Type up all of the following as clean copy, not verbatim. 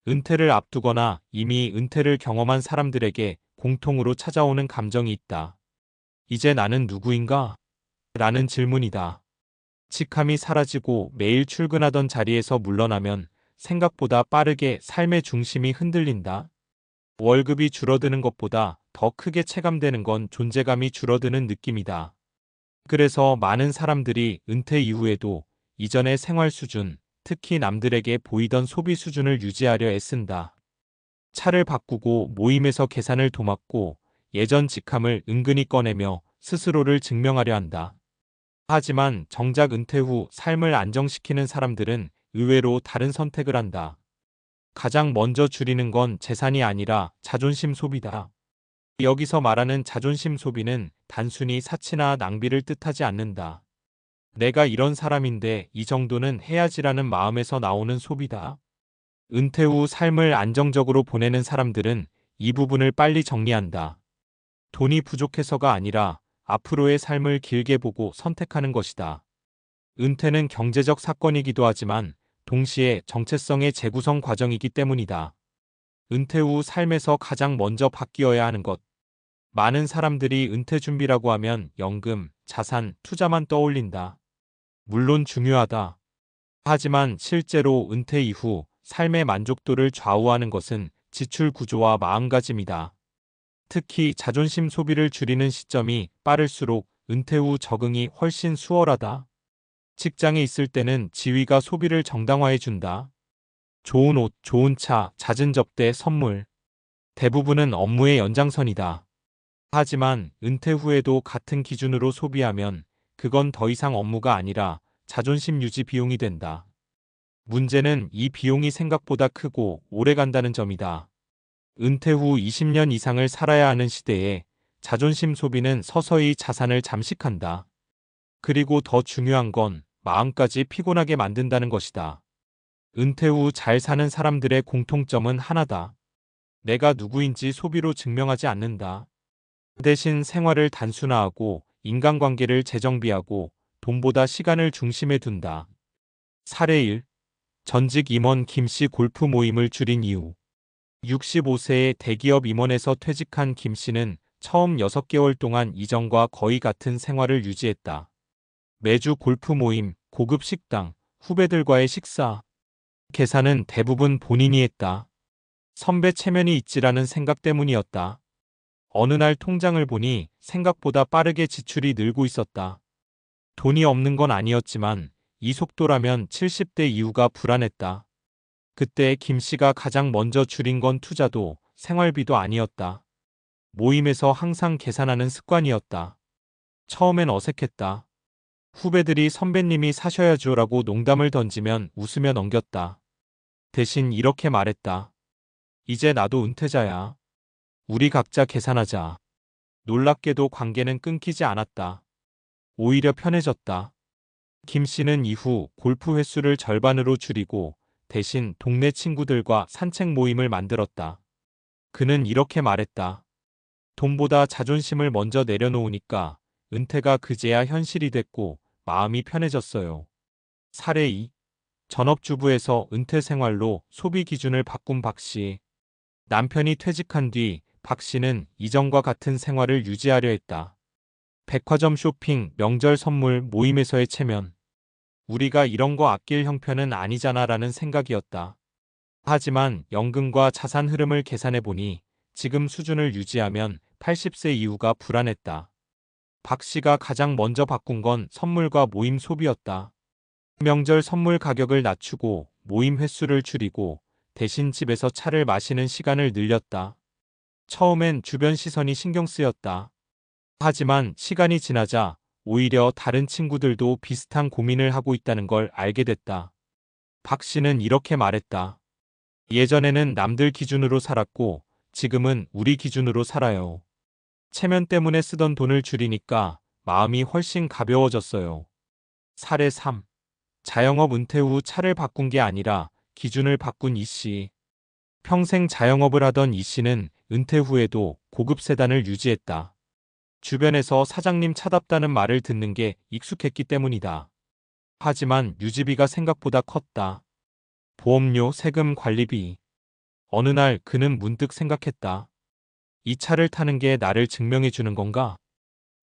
은퇴를 앞두거나 이미 은퇴를 경험한 사람들에게 공통으로 찾아오는 감정이 있다. 이제 나는 누구인가? 라는 질문이다. 직함이 사라지고 매일 출근하던 자리에서 물러나면 생각보다 빠르게 삶의 중심이 흔들린다. 월급이 줄어드는 것보다 더 크게 체감되는 건 존재감이 줄어드는 느낌이다. 그래서 많은 사람들이 은퇴 이후에도 이전의 생활 수준, 특히 남들에게 보이던 소비 수준을 유지하려 애쓴다. 차를 바꾸고 모임에서 계산을 도맡고 예전 직함을 은근히 꺼내며 스스로를 증명하려 한다. 하지만 정작 은퇴 후 삶을 안정시키는 사람들은 의외로 다른 선택을 한다. 가장 먼저 줄이는 건 재산이 아니라 자존심 소비다. 여기서 말하는 자존심 소비는 단순히 사치나 낭비를 뜻하지 않는다. 내가 이런 사람인데 이 정도는 해야지라는 마음에서 나오는 소비다. 은퇴 후 삶을 안정적으로 보내는 사람들은 이 부분을 빨리 정리한다. 돈이 부족해서가 아니라 앞으로의 삶을 길게 보고 선택하는 것이다. 은퇴는 경제적 사건이기도 하지만 동시에 정체성의 재구성 과정이기 때문이다. 은퇴 후 삶에서 가장 먼저 바뀌어야 하는 것. 많은 사람들이 은퇴 준비라고 하면 연금, 자산, 투자만 떠올린다. 물론 중요하다. 하지만 실제로 은퇴 이후 삶의 만족도를 좌우하는 것은 지출 구조와 마음가짐이다. 특히 자존심 소비를 줄이는 시점이 빠를수록 은퇴 후 적응이 훨씬 수월하다. 직장에 있을 때는 지위가 소비를 정당화해 준다. 좋은 옷, 좋은 차, 잦은 접대, 선물. 대부분은 업무의 연장선이다. 하지만 은퇴 후에도 같은 기준으로 소비하면 그건 더 이상 업무가 아니라 자존심 유지 비용이 된다. 문제는 이 비용이 생각보다 크고 오래 간다는 점이다. 은퇴 후 20년 이상을 살아야 하는 시대에 자존심 소비는 서서히 자산을 잠식한다. 그리고 더 중요한 건 마음까지 피곤하게 만든다는 것이다. 은퇴 후 잘 사는 사람들의 공통점은 하나다. 내가 누구인지 소비로 증명하지 않는다. 대신 생활을 단순화하고 인간관계를 재정비하고 돈보다 시간을 중심에 둔다. 사례 1. 전직 임원 김씨 골프 모임을 줄인 이유. 65세의 대기업 임원에서 퇴직한 김씨는 처음 6개월 동안 이전과 거의 같은 생활을 유지했다. 매주 골프 모임, 고급 식당, 후배들과의 식사, 계산은 대부분 본인이 했다. 선배 체면이 있지라는 생각 때문이었다. 어느 날 통장을 보니 생각보다 빠르게 지출이 늘고 있었다. 돈이 없는 건 아니었지만 이 속도라면 70대 이후가 불안했다. 그때 김 씨가 가장 먼저 줄인 건 투자도 생활비도 아니었다. 모임에서 항상 계산하는 습관이었다. 처음엔 어색했다. 후배들이 선배님이 사셔야죠라고 농담을 던지면 웃으며 넘겼다. 대신 이렇게 말했다. 이제 나도 은퇴자야. 우리 각자 계산하자. 놀랍게도 관계는 끊기지 않았다. 오히려 편해졌다. 김 씨는 이후 골프 횟수를 절반으로 줄이고 대신 동네 친구들과 산책 모임을 만들었다. 그는 이렇게 말했다. 돈보다 자존심을 먼저 내려놓으니까 은퇴가 그제야 현실이 됐고 마음이 편해졌어요. 사례 2. 전업주부에서 은퇴 생활로 소비 기준을 바꾼 박 씨. 남편이 퇴직한 뒤 박 씨는 이전과 같은 생활을 유지하려 했다. 백화점 쇼핑, 명절 선물, 모임에서의 체면. 우리가 이런 거 아낄 형편은 아니잖아라는 생각이었다. 하지만 연금과 자산 흐름을 계산해 보니 지금 수준을 유지하면 80세 이후가 불안했다. 박 씨가 가장 먼저 바꾼 건 선물과 모임 소비였다. 명절 선물 가격을 낮추고 모임 횟수를 줄이고 대신 집에서 차를 마시는 시간을 늘렸다. 처음엔 주변 시선이 신경 쓰였다. 하지만 시간이 지나자 오히려 다른 친구들도 비슷한 고민을 하고 있다는 걸 알게 됐다. 박 씨는 이렇게 말했다. 예전에는 남들 기준으로 살았고 지금은 우리 기준으로 살아요. 체면 때문에 쓰던 돈을 줄이니까 마음이 훨씬 가벼워졌어요. 사례 3. 자영업 은퇴 후 차를 바꾼 게 아니라 기준을 바꾼 이 씨. 평생 자영업을 하던 이 씨는 은퇴 후에도 고급 세단을 유지했다. 주변에서 사장님 차답다는 말을 듣는 게 익숙했기 때문이다. 하지만 유지비가 생각보다 컸다. 보험료, 세금, 관리비. 어느 날 그는 문득 생각했다. 이 차를 타는 게 나를 증명해 주는 건가?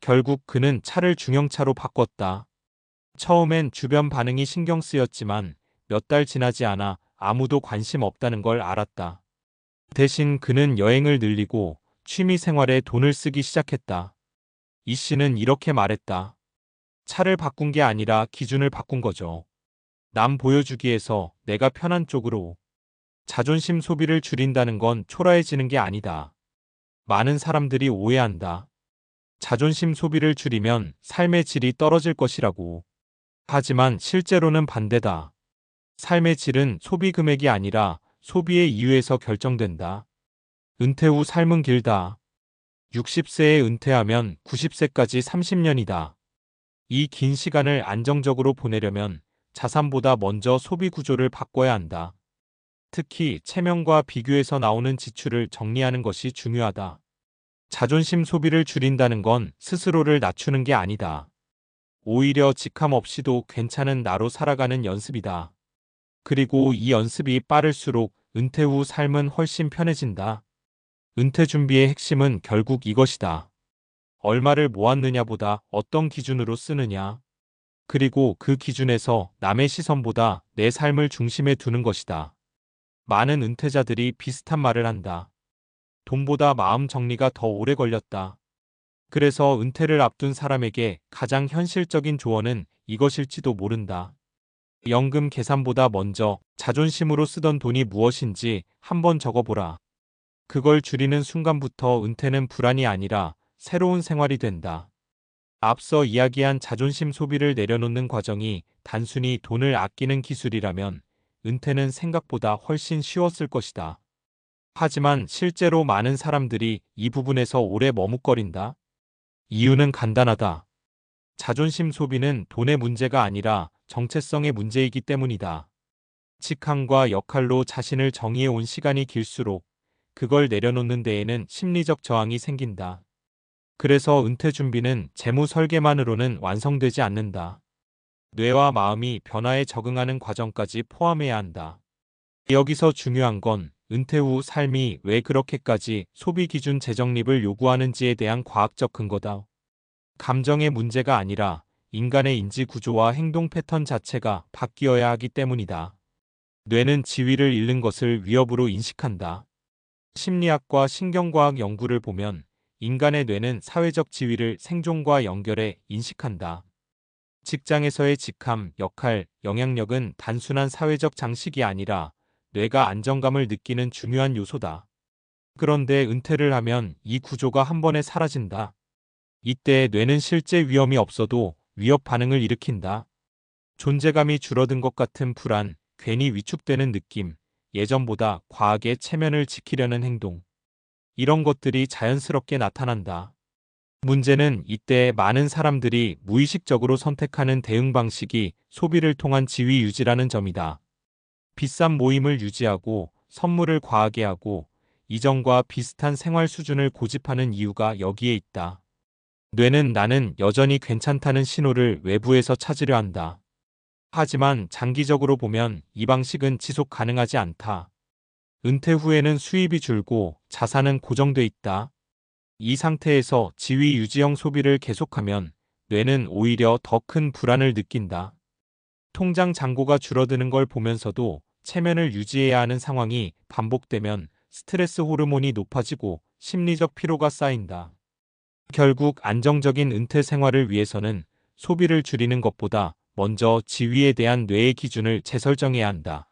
결국 그는 차를 중형차로 바꿨다. 처음엔 주변 반응이 신경 쓰였지만 몇 달 지나지 않아 아무도 관심 없다는 걸 알았다. 대신 그는 여행을 늘리고 취미 생활에 돈을 쓰기 시작했다. 이 씨는 이렇게 말했다. 차를 바꾼 게 아니라 기준을 바꾼 거죠. 남 보여주기 위해서 내가 편한 쪽으로. 자존심 소비를 줄인다는 건 초라해지는 게 아니다. 많은 사람들이 오해한다. 자존심 소비를 줄이면 삶의 질이 떨어질 것이라고. 하지만 실제로는 반대다. 삶의 질은 소비 금액이 아니라 소비의 이유에서 결정된다. 은퇴 후 삶은 길다. 60세에 은퇴하면 90세까지 30년이다. 이 긴 시간을 안정적으로 보내려면 자산보다 먼저 소비 구조를 바꿔야 한다. 특히 체면과 비교해서 나오는 지출을 정리하는 것이 중요하다. 자존심 소비를 줄인다는 건 스스로를 낮추는 게 아니다. 오히려 직함 없이도 괜찮은 나로 살아가는 연습이다. 그리고 이 연습이 빠를수록 은퇴 후 삶은 훨씬 편해진다. 은퇴 준비의 핵심은 결국 이것이다. 얼마를 모았느냐보다 어떤 기준으로 쓰느냐. 그리고 그 기준에서 남의 시선보다 내 삶을 중심에 두는 것이다. 많은 은퇴자들이 비슷한 말을 한다. 돈보다 마음 정리가 더 오래 걸렸다. 그래서 은퇴를 앞둔 사람에게 가장 현실적인 조언은 이것일지도 모른다. 연금 계산보다 먼저 자존심으로 쓰던 돈이 무엇인지 한번 적어보라. 그걸 줄이는 순간부터 은퇴는 불안이 아니라 새로운 생활이 된다. 앞서 이야기한 자존심 소비를 내려놓는 과정이 단순히 돈을 아끼는 기술이라면 은퇴는 생각보다 훨씬 쉬웠을 것이다. 하지만 실제로 많은 사람들이 이 부분에서 오래 머뭇거린다. 이유는 간단하다. 자존심 소비는 돈의 문제가 아니라 정체성의 문제이기 때문이다. 직함과 역할로 자신을 정의해 온 시간이 길수록 그걸 내려놓는 데에는 심리적 저항이 생긴다. 그래서 은퇴 준비는 재무 설계만으로는 완성되지 않는다. 뇌와 마음이 변화에 적응하는 과정까지 포함해야 한다. 여기서 중요한 건 은퇴 후 삶이 왜 그렇게까지 소비 기준 재정립을 요구하는지에 대한 과학적 근거다. 감정의 문제가 아니라 인간의 인지 구조와 행동 패턴 자체가 바뀌어야 하기 때문이다. 뇌는 지위를 잃는 것을 위협으로 인식한다. 심리학과 신경과학 연구를 보면 인간의 뇌는 사회적 지위를 생존과 연결해 인식한다. 직장에서의 직함, 역할, 영향력은 단순한 사회적 장식이 아니라 뇌가 안정감을 느끼는 중요한 요소다. 그런데 은퇴를 하면 이 구조가 한 번에 사라진다. 이때 뇌는 실제 위험이 없어도 위협 반응을 일으킨다. 존재감이 줄어든 것 같은 불안, 괜히 위축되는 느낌, 예전보다 과하게 체면을 지키려는 행동. 이런 것들이 자연스럽게 나타난다. 문제는 이때 많은 사람들이 무의식적으로 선택하는 대응 방식이 소비를 통한 지위 유지라는 점이다. 비싼 모임을 유지하고 선물을 과하게 하고 이전과 비슷한 생활 수준을 고집하는 이유가 여기에 있다. 뇌는 나는 여전히 괜찮다는 신호를 외부에서 찾으려 한다. 하지만 장기적으로 보면 이 방식은 지속 가능하지 않다. 은퇴 후에는 수입이 줄고 자산은 고정돼 있다. 이 상태에서 지위 유지형 소비를 계속하면 뇌는 오히려 더 큰 불안을 느낀다. 통장 잔고가 줄어드는 걸 보면서도 체면을 유지해야 하는 상황이 반복되면 스트레스 호르몬이 높아지고 심리적 피로가 쌓인다. 결국 안정적인 은퇴 생활을 위해서는 소비를 줄이는 것보다 먼저 지위에 대한 뇌의 기준을 재설정해야 한다.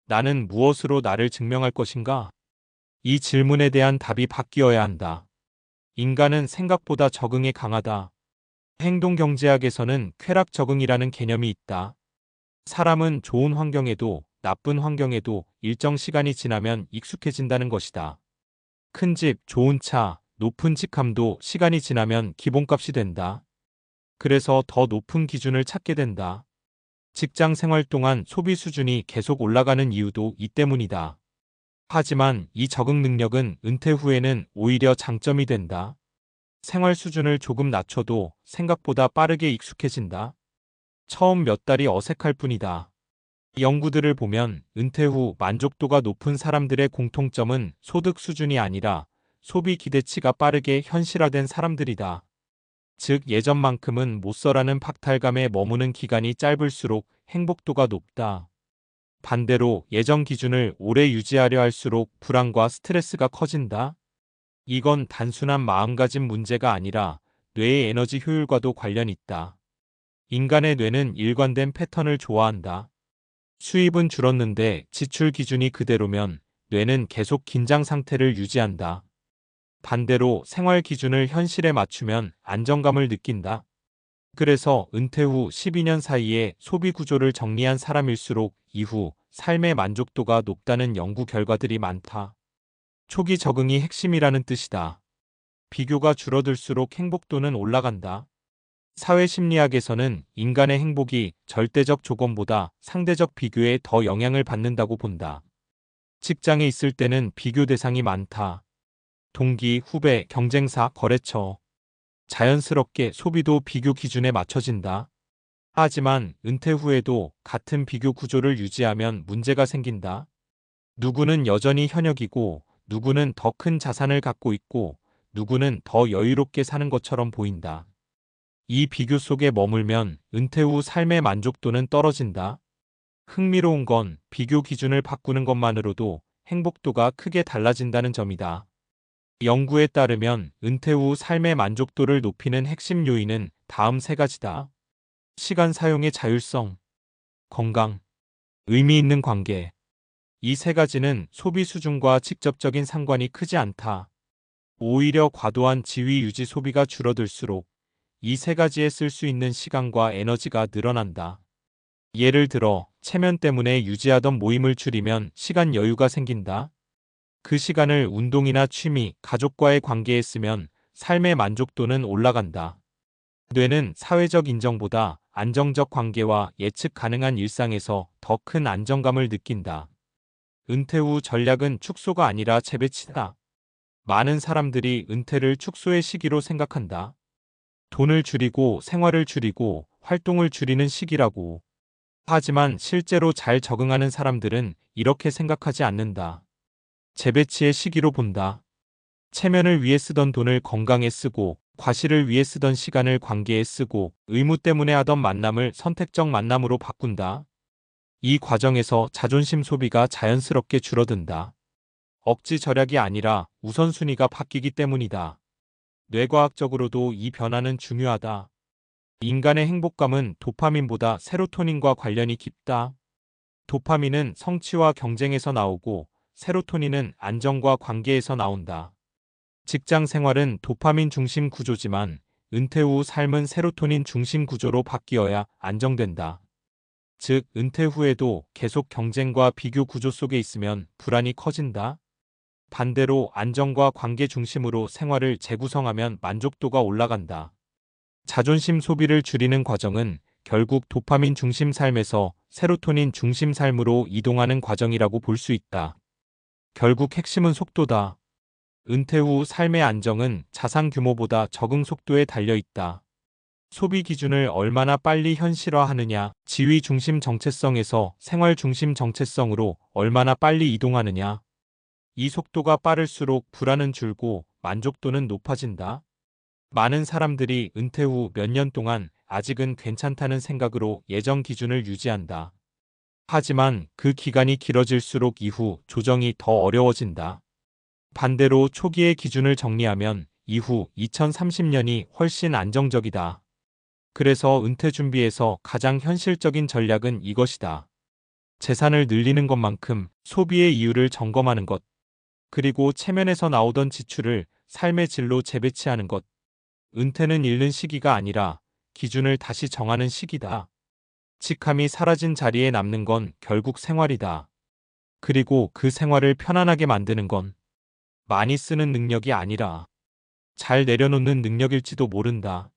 나는 무엇으로 나를 증명할 것인가? 이 질문에 대한 답이 바뀌어야 한다. 인간은 생각보다 적응에 강하다. 행동경제학에서는 쾌락 적응이라는 개념이 있다. 사람은 좋은 환경에도 나쁜 환경에도 일정 시간이 지나면 익숙해진다는 것이다. 큰 집, 좋은 차, 높은 직함도 시간이 지나면 기본값이 된다. 그래서 더 높은 기준을 찾게 된다. 직장 생활 동안 소비 수준이 계속 올라가는 이유도 이 때문이다. 하지만 이 적응 능력은 은퇴 후에는 오히려 장점이 된다. 생활 수준을 조금 낮춰도 생각보다 빠르게 익숙해진다. 처음 몇 달이 어색할 뿐이다. 연구들을 보면 은퇴 후 만족도가 높은 사람들의 공통점은 소득 수준이 아니라 소비 기대치가 빠르게 현실화된 사람들이다. 즉 예전만큼은 못써라는 박탈감에 머무는 기간이 짧을수록 행복도가 높다. 반대로 예전 기준을 오래 유지하려 할수록 불안과 스트레스가 커진다. 이건 단순한 마음가짐 문제가 아니라 뇌의 에너지 효율과도 관련 있다. 인간의 뇌는 일관된 패턴을 좋아한다. 수입은 줄었는데 지출 기준이 그대로면 뇌는 계속 긴장 상태를 유지한다. 반대로 생활 기준을 현실에 맞추면 안정감을 느낀다. 그래서 은퇴 후 12년 사이에 소비 구조를 정리한 사람일수록 이후 삶의 만족도가 높다는 연구 결과들이 많다. 초기 적응이 핵심이라는 뜻이다. 비교가 줄어들수록 행복도는 올라간다. 사회심리학에서는 인간의 행복이 절대적 조건보다 상대적 비교에 더 영향을 받는다고 본다. 직장에 있을 때는 비교 대상이 많다. 동기, 후배, 경쟁사, 거래처. 자연스럽게 소비도 비교 기준에 맞춰진다. 하지만 은퇴 후에도 같은 비교 구조를 유지하면 문제가 생긴다. 누구는 여전히 현역이고, 누구는 더 큰 자산을 갖고 있고, 누구는 더 여유롭게 사는 것처럼 보인다. 이 비교 속에 머물면 은퇴 후 삶의 만족도는 떨어진다. 흥미로운 건 비교 기준을 바꾸는 것만으로도 행복도가 크게 달라진다는 점이다. 연구에 따르면 은퇴 후 삶의 만족도를 높이는 핵심 요인은 다음 세 가지다. 시간 사용의 자율성, 건강, 의미 있는 관계. 이 세 가지는 소비 수준과 직접적인 상관이 크지 않다. 오히려 과도한 지위 유지 소비가 줄어들수록 이 세 가지에 쓸 수 있는 시간과 에너지가 늘어난다. 예를 들어 체면 때문에 유지하던 모임을 줄이면 시간 여유가 생긴다. 그 시간을 운동이나 취미, 가족과의 관계에 쓰면 삶의 만족도는 올라간다. 뇌는 사회적 인정보다 안정적 관계와 예측 가능한 일상에서 더 큰 안정감을 느낀다. 은퇴 후 전략은 축소가 아니라 재배치다. 많은 사람들이 은퇴를 축소의 시기로 생각한다. 돈을 줄이고 생활을 줄이고 활동을 줄이는 시기라고. 하지만 실제로 잘 적응하는 사람들은 이렇게 생각하지 않는다. 재배치의 시기로 본다. 체면을 위해 쓰던 돈을 건강에 쓰고, 과실을 위해 쓰던 시간을 관계에 쓰고, 의무 때문에 하던 만남을 선택적 만남으로 바꾼다. 이 과정에서 자존심 소비가 자연스럽게 줄어든다. 억지 절약이 아니라 우선순위가 바뀌기 때문이다. 뇌과학적으로도 이 변화는 중요하다. 인간의 행복감은 도파민보다 세로토닌과 관련이 깊다. 도파민은 성취와 경쟁에서 나오고 세로토닌은 안정과 관계에서 나온다. 직장 생활은 도파민 중심 구조지만 은퇴 후 삶은 세로토닌 중심 구조로 바뀌어야 안정된다. 즉, 은퇴 후에도 계속 경쟁과 비교 구조 속에 있으면 불안이 커진다. 반대로 안정과 관계 중심으로 생활을 재구성하면 만족도가 올라간다. 자존심 소비를 줄이는 과정은 결국 도파민 중심 삶에서 세로토닌 중심 삶으로 이동하는 과정이라고 볼 수 있다. 결국 핵심은 속도다. 은퇴 후 삶의 안정은 자산 규모보다 적응 속도에 달려 있다. 소비 기준을 얼마나 빨리 현실화하느냐, 지위 중심 정체성에서 생활 중심 정체성으로 얼마나 빨리 이동하느냐. 이 속도가 빠를수록 불안은 줄고 만족도는 높아진다. 많은 사람들이 은퇴 후 몇 년 동안 아직은 괜찮다는 생각으로 예전 기준을 유지한다. 하지만 그 기간이 길어질수록 이후 조정이 더 어려워진다. 반대로 초기의 기준을 정리하면 이후 2030년이 훨씬 안정적이다. 그래서 은퇴 준비에서 가장 현실적인 전략은 이것이다. 재산을 늘리는 것만큼 소비의 이유를 점검하는 것. 그리고 체면에서 나오던 지출을 삶의 질로 재배치하는 것. 은퇴는 잃는 시기가 아니라 기준을 다시 정하는 시기다. 직함이 사라진 자리에 남는 건 결국 생활이다. 그리고 그 생활을 편안하게 만드는 건 많이 쓰는 능력이 아니라 잘 내려놓는 능력일지도 모른다.